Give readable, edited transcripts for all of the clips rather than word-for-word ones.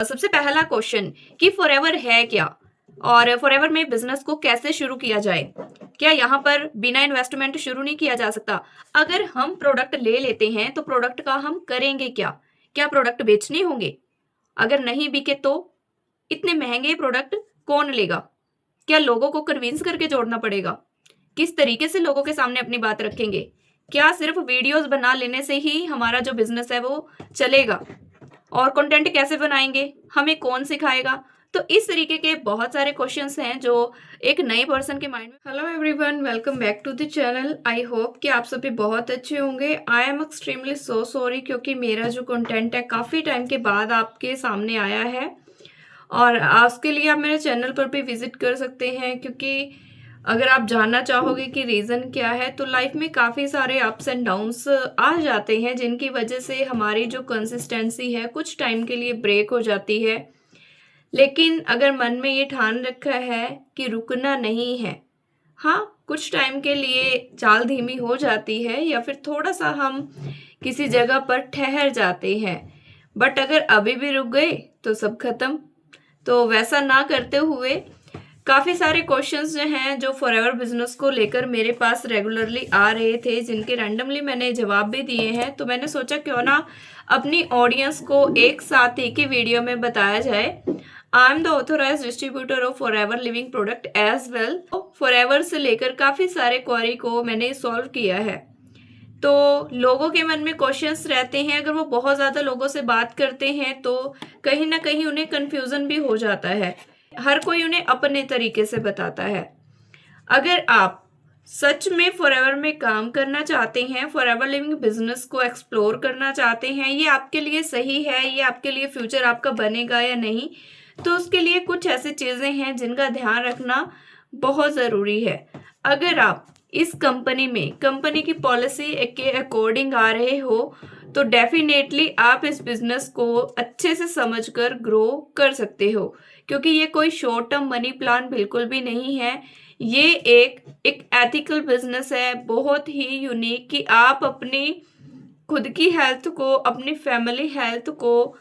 सबसे पहला क्वेश्चन कि फॉरएवर है क्या और फॉरएवर में बिजनेस को कैसे शुरू किया जाए। क्या यहाँ पर बिना इन्वेस्टमेंट शुरू नहीं किया जा सकता? अगर हम प्रोडक्ट ले लेते हैं तो प्रोडक्ट का हम करेंगे क्या? क्या प्रोडक्ट बेचने होंगे? अगर नहीं बिके तो इतने महंगे प्रोडक्ट कौन लेगा? क्या लोगों को कन्विंस करके जोड़ना पड़ेगा? किस तरीके से लोगों के सामने अपनी बात रखेंगे? क्या सिर्फ वीडियोस बना लेने से ही हमारा जो बिजनेस है वो चलेगा? और कंटेंट कैसे बनाएंगे, हमें कौन सिखाएगा? तो इस तरीके के बहुत सारे क्वेश्चंस हैं जो एक नए पर्सन के माइंड में। Hello everyone, welcome back to the channel. I hope कि आप सभी बहुत अच्छे होंगे। I am extremely so sorry क्योंकि मेरा जो कंटेंट है काफ़ी टाइम के बाद आपके सामने आया है और उसके लिए आप मेरे चैनल पर भी विजिट कर सकते हैं, क्योंकि अगर आप जानना चाहोगे कि रीज़न क्या है तो लाइफ में काफ़ी सारे अप्स एंड डाउन्स आ जाते हैं जिनकी वजह से हमारी जो कंसिस्टेंसी है कुछ टाइम के लिए ब्रेक हो जाती है। लेकिन अगर मन में ये ठान रखा है कि रुकना नहीं है, हाँ, कुछ टाइम के लिए चाल धीमी हो जाती है या फिर थोड़ा सा हम किसी जगह पर ठहर जाते हैं, बट अगर अभी भी रुक गए तो सब खत्म। तो वैसा ना करते हुए काफ़ी सारे क्वेश्चंस जो हैं जो फॉरएवर बिजनेस को लेकर मेरे पास रेगुलरली आ रहे थे, जिनके रैंडमली मैंने जवाब भी दिए हैं। तो मैंने सोचा क्यों ना अपनी ऑडियंस को एक साथ एक ही वीडियो में बताया जाए। I am the authorised distributor of Forever Living product as well. Forever से लेकर काफ़ी सारे क्वेरी को मैंने सॉल्व किया है। तो लोगों के मन में क्वेश्चंस रहते हैं, अगर वो बहुत ज़्यादा लोगों से बात करते हैं तो कहीं ना कहीं उन्हें कन्फ्यूज़न भी हो जाता है। हर कोई उन्हें अपने तरीके से बताता है। अगर आप सच में फॉरएवर में काम करना चाहते हैं, फॉरएवर लिविंग बिजनेस को एक्सप्लोर करना चाहते हैं, ये आपके लिए सही है, ये आपके लिए फ्यूचर आपका बनेगा या नहीं, तो उसके लिए कुछ ऐसी चीज़ें हैं जिनका ध्यान रखना बहुत ज़रूरी है। अगर आप इस कंपनी में कंपनी की पॉलिसी के अकॉर्डिंग आ रहे हो तो डेफिनेटली आप इस बिजनेस को अच्छे से समझकर ग्रो कर सकते हो, क्योंकि ये कोई शॉर्ट टर्म मनी प्लान बिल्कुल भी नहीं है। ये एक एथिकल बिजनेस है, बहुत ही यूनिक, कि आप अपनी खुद की हेल्थ को, अपनी फैमिली हेल्थ को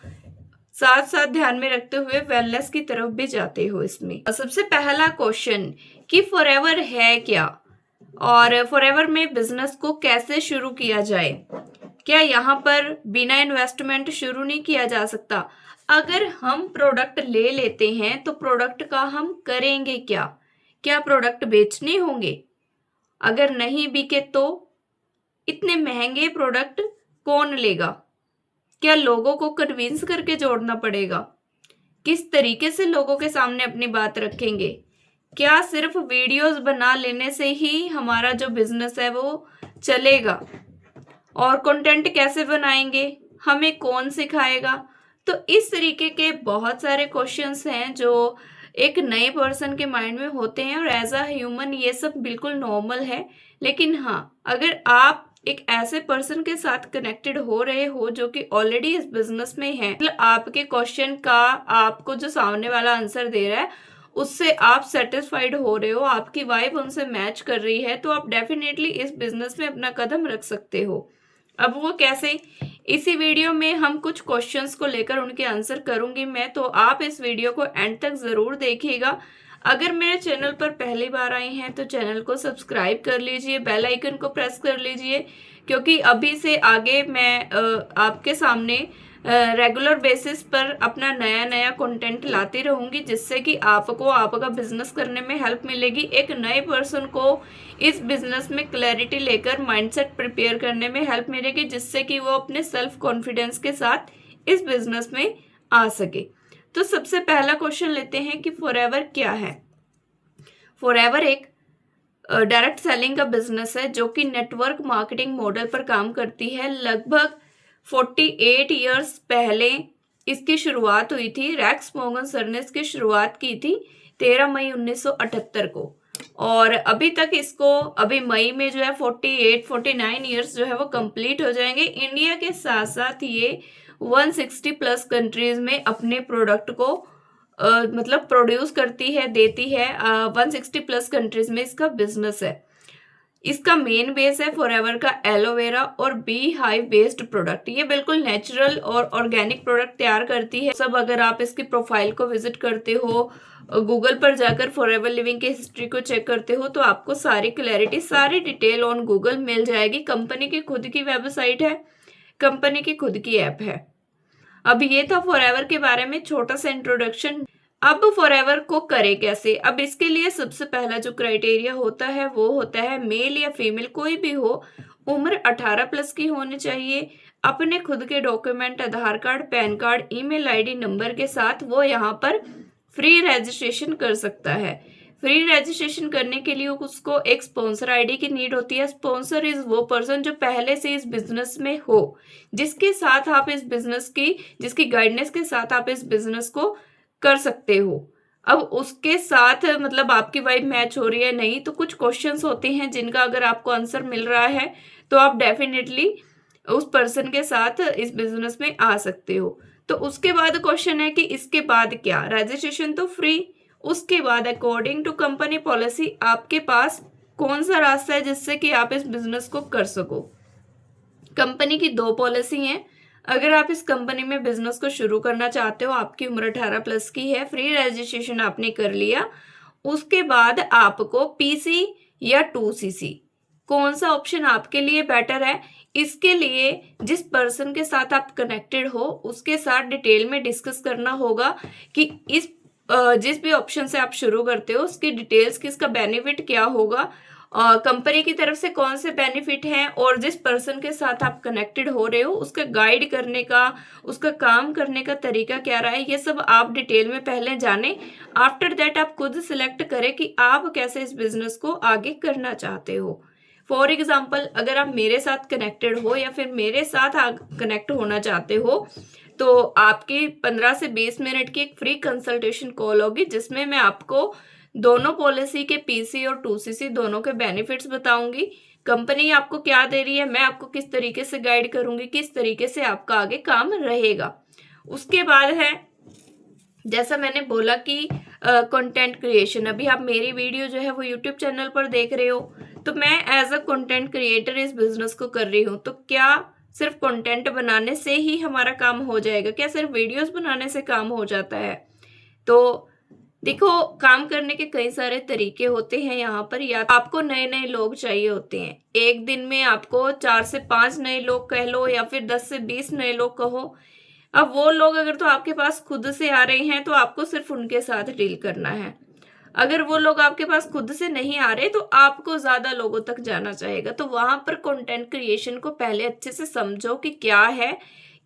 साथ साथ ध्यान में रखते हुए वेलनेस की तरफ भी जाते हो इसमें। सबसे पहला क्वेश्चन कि फॉरएवर है क्या और फॉरएवर में बिजनेस को कैसे शुरू किया जाए। क्या यहाँ पर बिना इन्वेस्टमेंट शुरू नहीं किया जा सकता? अगर हम प्रोडक्ट ले लेते हैं तो प्रोडक्ट का हम करेंगे क्या? क्या प्रोडक्ट बेचने होंगे? अगर नहीं बिके तो इतने महंगे प्रोडक्ट कौन लेगा? क्या लोगों को कन्विंस करके जोड़ना पड़ेगा? किस तरीके से लोगों के सामने अपनी बात रखेंगे? क्या सिर्फ वीडियोस बना लेने से ही हमारा जो बिजनेस है वो चलेगा? और कंटेंट कैसे बनाएंगे, हमें कौन सिखाएगा? तो इस तरीके के बहुत सारे क्वेश्चंस हैं जो एक नए पर्सन के माइंड में होते हैं और एज अ ह्यूमन ये सब बिल्कुल नॉर्मल है। लेकिन हाँ, अगर आप एक ऐसे पर्सन के साथ कनेक्टेड हो रहे हो जो कि ऑलरेडी इस बिजनेस में है, मतलब आपके क्वेश्चन का आपको जो सामने वाला आंसर दे रहा है उससे आप सेटिस्फाइड हो रहे हो, आपकी वाइब उनसे मैच कर रही है, तो आप डेफिनेटली इस बिजनेस में अपना कदम रख सकते हो। अब वो कैसे, इसी वीडियो में हम कुछ क्वेश्चंस को लेकर उनके आंसर करूंगी मैं, तो आप इस वीडियो को एंड तक जरूर देखिएगा। अगर मेरे चैनल पर पहली बार आए हैं तो चैनल को सब्सक्राइब कर लीजिए, बेल आइकन को प्रेस कर लीजिए, क्योंकि अभी से आगे मैं आपके सामने रेगुलर बेसिस पर अपना नया नया कंटेंट लाती रहूंगी, जिससे कि आपको आपका बिजनेस करने में हेल्प मिलेगी। एक नए पर्सन को इस बिजनेस में क्लैरिटी लेकर माइंडसेट प्रिपेयर करने में हेल्प मिलेगी, जिससे कि वो अपने सेल्फ कॉन्फिडेंस के साथ इस बिजनेस में आ सके। तो सबसे पहला क्वेश्चन लेते हैं कि फॉरएवर क्या है। फॉरएवर एक डायरेक्ट सेलिंग का बिजनेस है जो कि नेटवर्क मार्केटिंग मॉडल पर काम करती है। लगभग 48 इयर्स पहले इसकी शुरुआत हुई थी। रैक्स मॉर्गन सर ने इसकी शुरुआत की थी 13 मई 1978 को, और अभी तक इसको, अभी मई में जो है 49 इयर्स जो है वो कंप्लीट हो जाएंगे। इंडिया के साथ साथ ये 160 प्लस कंट्रीज में अपने प्रोडक्ट को मतलब प्रोड्यूस करती है, देती है। 160 प्लस कंट्रीज में इसका बिजनेस है। इसका मेन बेस है फॉरएवर का एलोवेरा और बी हाइव बेस्ड प्रोडक्ट। ये बिल्कुल नेचुरल और ऑर्गेनिक प्रोडक्ट तैयार करती है। सब अगर आप इसकी प्रोफाइल को विजिट करते हो, गूगल पर जाकर फॉरएवर लिविंग की हिस्ट्री को चेक करते हो, तो आपको सारी क्लैरिटी, सारी डिटेल ऑन गूगल मिल जाएगी। कंपनी की खुद की वेबसाइट है, कंपनी की खुद की ऐप है। अब ये था फॉरएवर के बारे में छोटा सा इंट्रोडक्शन। अब फॉरएवर को करे कैसे? अब इसके लिए सबसे पहला जो क्राइटेरिया होता है वो होता है मेल या फीमेल कोई भी हो, उम्र 18 प्लस की होनी चाहिए, अपने खुद के document, Aadhaar card, PAN card, email ID number के साथ वो यहाँ पर फ्री रजिस्ट्रेशन कर सकता है। फ्री रजिस्ट्रेशन करने के लिए उसको एक स्पॉन्सर आईडी की नीड होती है। स्पॉन्सर इज वो पर्सन जो पहले से इस बिजनेस में हो, जिसके साथ आप इस बिजनेस की, जिसकी गाइडेंस के साथ आप इस बिजनेस को कर सकते हो। अब उसके साथ मतलब आपकी वाइब मैच हो रही है नहीं, तो कुछ क्वेश्चंस होते हैं जिनका अगर आपको आंसर मिल रहा है तो आप डेफिनेटली उस पर्सन के साथ इस बिजनेस में आ सकते हो। तो उसके बाद क्वेश्चन है कि इसके बाद क्या? रजिस्ट्रेशन तो फ्री, उसके बाद अकॉर्डिंग टू कंपनी पॉलिसी आपके पास कौन सा रास्ता है जिससे कि आप इस बिजनेस को कर सको? कंपनी की 2 पॉलिसी हैं। अगर आप इस कंपनी में बिजनेस को शुरू करना चाहते हो, आपकी उम्र 18 प्लस की है, फ्री रजिस्ट्रेशन आपने कर लिया, उसके बाद आपको पीसी या 2सीसी कौन सा ऑप्शन आपके लिए बेटर है, इसके लिए जिस पर्सन के साथ आप कनेक्टेड हो उसके साथ डिटेल में डिस्कस करना होगा कि इस जिस भी ऑप्शन से आप शुरू करते हो उसकी डिटेल्स, किसका बेनिफिट क्या होगा, कंपनी की तरफ से कौन से बेनिफिट हैं, और जिस पर्सन के साथ आप कनेक्टेड हो रहे हो उसका गाइड करने का, उसका काम करने का तरीका क्या रहा है, ये सब आप डिटेल में पहले जाने। आफ्टर दैट आप खुद सिलेक्ट करें कि आप कैसे इस बिजनेस को आगे करना चाहते हो। फॉर एग्जाम्पल, अगर आप मेरे साथ कनेक्टेड हो या फिर मेरे साथ कनेक्ट होना चाहते हो, तो आपकी 15 से 20 मिनट की एक फ्री कंसल्टेशन कॉल होगी जिसमें मैं आपको दोनों पॉलिसी के पीसी और 2सीसी दोनों के बेनिफिट्स बताऊंगी। कंपनी आपको क्या दे रही है, मैं आपको किस तरीके से गाइड करूंगी, किस तरीके से आपका आगे काम रहेगा। उसके बाद है, जैसा मैंने बोला कि कंटेंट क्रिएशन। अभी आप मेरी वीडियो जो है वो यूट्यूब चैनल पर देख रहे हो, तो मैं एज अ कंटेंट क्रिएटर इस बिजनेस को कर रही हूँ। तो क्या सिर्फ कंटेंट बनाने से ही हमारा काम हो जाएगा? क्या सिर्फ वीडियोस बनाने से काम हो जाता है? तो देखो, काम करने के कई सारे तरीके होते हैं यहाँ पर। या आपको नए नए लोग चाहिए होते हैं, एक दिन में आपको 4 से 5 नए लोग कह लो या फिर 10 से 20 नए लोग कहो। अब वो लोग अगर तो आपके पास खुद से आ रहे हैं तो आपको सिर्फ उनके साथ डील करना है। अगर वो लोग आपके पास खुद से नहीं आ रहे तो आपको ज्यादा लोगों तक जाना चाहेगा। तो वहां पर कंटेंट क्रिएशन को पहले अच्छे से समझो कि क्या है,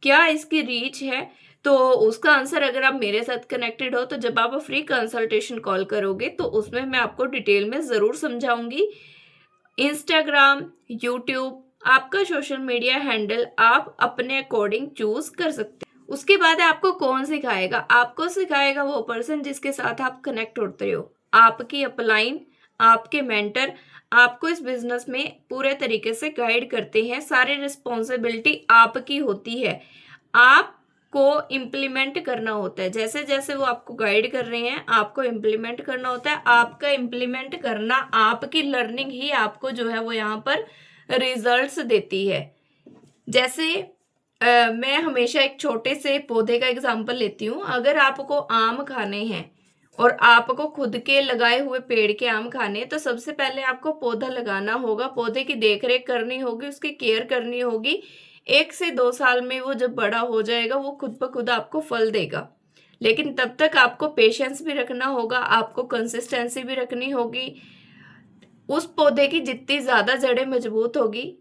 क्या इसकी रीच है। तो उसका आंसर, अगर आप मेरे साथ कनेक्टेड हो तो जब आप फ्री कंसल्टेशन कॉल करोगे तो उसमें मैं आपको डिटेल में जरूर समझाऊंगी। इंस्टाग्राम, यूट्यूब, आपका सोशल मीडिया हैंडल आप अपने अकॉर्डिंग चूज कर सकते हैं। उसके बाद आपको कौन सिखाएगा? आपको सिखाएगा वो पर्सन जिसके साथ आप कनेक्ट होते हो। आपकी अपलाइन, आपके मेंटर आपको इस बिजनेस में पूरे तरीके से गाइड करते हैं। सारी रिस्पॉन्सिबिलिटी आपकी होती है, आपको इम्प्लीमेंट करना होता है। जैसे जैसे वो आपको गाइड कर रहे हैं आपको इम्प्लीमेंट करना होता है। आपका इम्प्लीमेंट करना, आपकी लर्निंग ही आपको जो है वो यहाँ पर रिजल्ट्स देती है। जैसे मैं हमेशा एक छोटे से पौधे का एग्जांपल लेती हूँ। अगर आपको आम खाने हैं और आपको खुद के लगाए हुए पेड़ के आम खाने, तो सबसे पहले आपको पौधा लगाना होगा, पौधे की देखरेख करनी होगी, उसकी केयर करनी होगी। 1 से 2 साल में वो जब बड़ा हो जाएगा वो खुद ब खुद आपको फल देगा। लेकिन तब तक आपको पेशेंस भी रखना होगा, आपको कंसिस्टेंसी भी रखनी होगी। उस पौधे की जितनी ज्यादा जड़ें मजबूत होगी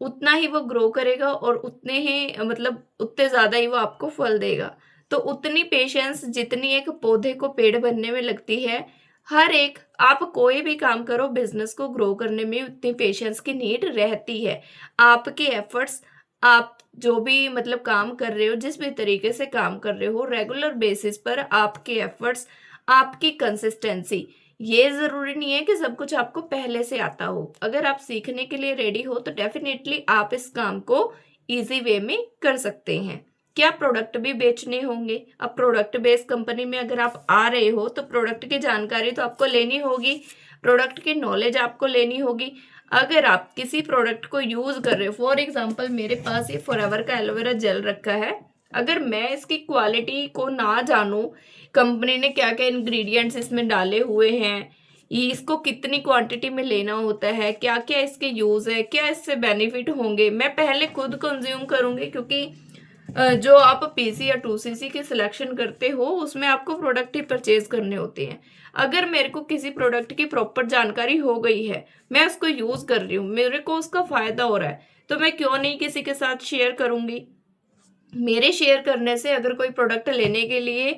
उतना ही वो ग्रो करेगा और उतने ही मतलब उतने ज्यादा ही वो आपको फल देगा। तो उतनी पेशेंस जितनी एक पौधे को पेड़ बनने में लगती है, हर एक, आप कोई भी काम करो बिजनेस को ग्रो करने में उतनी पेशेंस की नीड रहती है। आपके एफर्ट्स, आप जो भी मतलब काम कर रहे हो, जिस भी तरीके से काम कर रहे हो, रेगुलर बेसिस पर आपके एफर्ट्स, आपकी कंसिस्टेंसी, ये जरूरी नहीं है कि सब कुछ आपको पहले से आता हो। अगर आप सीखने के लिए रेडी हो तो डेफिनेटली आप इस काम को इजी वे में कर सकते हैं। क्या प्रोडक्ट भी बेचने होंगे। अब प्रोडक्ट बेस्ड कंपनी में अगर आप आ रहे हो तो प्रोडक्ट की जानकारी तो आपको लेनी होगी, प्रोडक्ट की नॉलेज आपको लेनी होगी। अगर आप किसी प्रोडक्ट को यूज कर रहे हो, फॉर एग्जांपल मेरे पास ये फॉरएवर का एलोवेरा जेल रखा है, अगर मैं इसकी क्वालिटी को ना जानूं, कंपनी ने क्या क्या इंग्रेडिएंट्स इसमें डाले हुए हैं, ये इसको कितनी क्वांटिटी में लेना होता है, क्या क्या इसके यूज है, क्या इससे बेनिफिट होंगे, मैं पहले खुद कंज्यूम करूंगी। क्योंकि जो आप पीसी या 2cc की सिलेक्शन करते हो उसमें आपको प्रोडक्ट ही परचेज करने होते हैं। अगर मेरे को किसी प्रोडक्ट की प्रॉपर जानकारी हो गई है, मैं उसको यूज कर रही हूँ, मेरे को उसका फायदा हो रहा है, तो मैं क्यों नहीं किसी के साथ शेयर करूंगी। मेरे शेयर करने से अगर कोई प्रोडक्ट लेने के लिए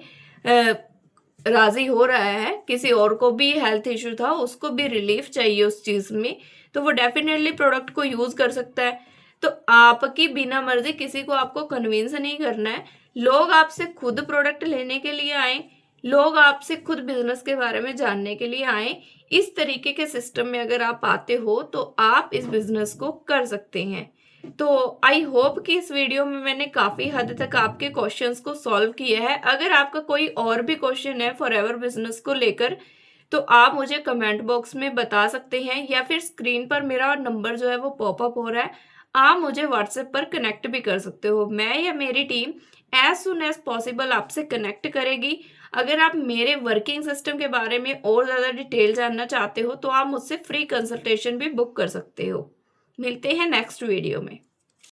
राजी हो रहा है, किसी और को भी हेल्थ इश्यू था, उसको भी रिलीफ चाहिए उस चीज में, तो वो डेफिनेटली प्रोडक्ट को यूज कर सकता है। तो आपकी बिना मर्जी किसी को आपको कन्विंस नहीं करना है। लोग आपसे खुद प्रोडक्ट लेने के लिए आए, लोग आपसे खुद बिजनेस के बारे में जानने के लिए आए। इस तरीके के सिस्टम में अगर आप आते हो तो आप इस बिजनेस को कर सकते हैं। तो आई होप कि इस वीडियो में मैंने काफी हद तक आपके क्वेश्चंस को सॉल्व किया है। अगर आपका कोई और भी क्वेश्चन है फॉरएवर बिजनेस को लेकर, तो आप मुझे कमेंट बॉक्स में बता सकते हैं, या फिर स्क्रीन पर मेरा नंबर जो है वो पॉपअप हो रहा है, आप मुझे व्हाट्सएप पर कनेक्ट भी कर सकते हो। मैं या मेरी team as soon as possible आपसे कनेक्ट करेगी। अगर आप मेरे वर्किंग सिस्टम के बारे में और ज़्यादा डिटेल जानना चाहते हो तो आप मुझसे फ्री कंसल्टेशन भी बुक कर सकते हो। मिलते हैं नेक्स्ट वीडियो में।